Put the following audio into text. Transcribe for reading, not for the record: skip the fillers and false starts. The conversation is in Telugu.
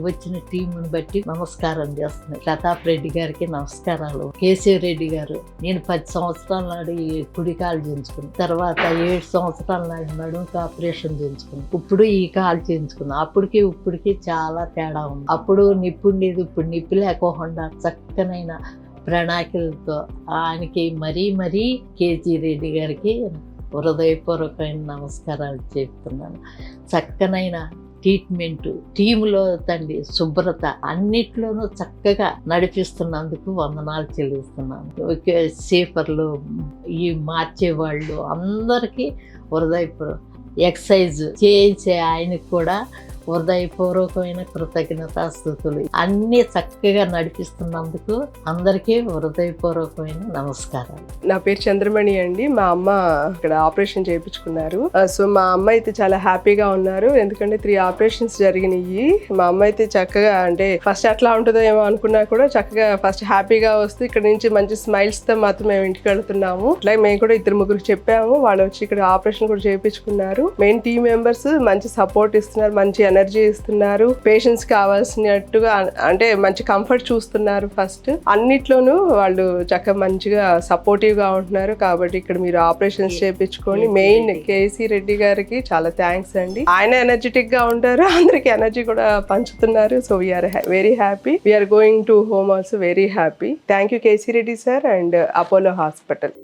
వచ్చిన టీంని బట్టి నమస్కారం చేస్తున్నాయి. ప్రతాప్ రెడ్డి గారికి నమస్కారాలు. కేసీ రెడ్డి గారు, నేను 10 సంవత్సరాల నాడు ఈ కుడి కాలు చేయించుకున్నాను. తర్వాత 7 సంవత్సరాల నాడు నడుముకి ఆపరేషన్ చేయించుకున్నాను. ఇప్పుడు ఈ కాలు చేయించుకున్నాను. ఇప్పటికి చాలా తేడా ఉంది. అప్పుడు నిప్పు ఉండేది, ఇప్పుడు నిప్పు లేకోకుండా చక్కనైన ప్రణాళికలతో ఆయనకి మరీ కేసీ రెడ్డి గారికి హృదయపూర్వకమైన నమస్కారాలు చెప్తున్నాను. చక్కనైన ట్రీట్మెంట్, టీములో తండ్రి శుభ్రత అన్నిట్లోనూ చక్కగా నడిపిస్తున్నందుకు వందనాలు చెల్లిస్తున్నాను. సేఫర్లు, ఈ మార్చేవాళ్ళు అందరికీ హృదయపూర్వక ఎక్సర్సైజ్ చేయించే ఆయనకు కూడా హృదయపూర్వకమైన కృతజ్ఞతాస్తుతులు. అన్నీ చక్కగా నడిపిస్తున్నందుకు అందరికీ హృదయపూర్వకమైన నమస్కారాలు. నా పేరు చంద్రమణి అండి. మా అమ్మ ఇక్కడ ఆపరేషన్ చేయించుకున్నారు. సో మా అమ్మ అయితే చాలా హ్యాపీగా ఉన్నారు. ఎందుకంటే 3 ఆపరేషన్స్ జరిగినాయి. మా అమ్మ అయితే చక్కగా, అంటే ఫస్ట్ అట్లా ఉంటుందో ఏమో అనుకున్నా కూడా చక్కగా ఫస్ట్ హ్యాపీగా వస్తూ ఇక్కడ నుంచి మంచి స్మైల్స్ తో మాత్రం మేము ఇంటికి వెళ్తున్నాము. అట్లాగే మేము కూడా 2-3 చెప్పాము. వాళ్ళు వచ్చి ఇక్కడ ఆపరేషన్ కూడా చేయించుకున్నారు. మెయిన్ టీమ్ మెంబర్స్ మంచి సపోర్ట్ ఇస్తున్నారు, మంచి ఎనర్జీ ఇస్తున్నారు. పేషెంట్స్ కావాల్సినట్టుగా అంటే మంచి కంఫర్ట్ చూస్తున్నారు. ఫస్ట్ అన్నిట్లోనూ వాళ్ళు చక్కగా మంచిగా సపోర్టివ్ గా ఉంటున్నారు. కాబట్టి ఇక్కడ మీరు ఆపరేషన్స్ చేయించుకొని మెయిన్ కేసీ రెడ్డి గారికి చాలా థ్యాంక్స్ అండి. ఆయన ఎనర్జెటిక్ గా ఉంటారు, అందరికి ఎనర్జీ కూడా పంచుతున్నారు. So we're very happy. We're going to home also very happy. Thank you KC Reddy sir and Apollo hospital.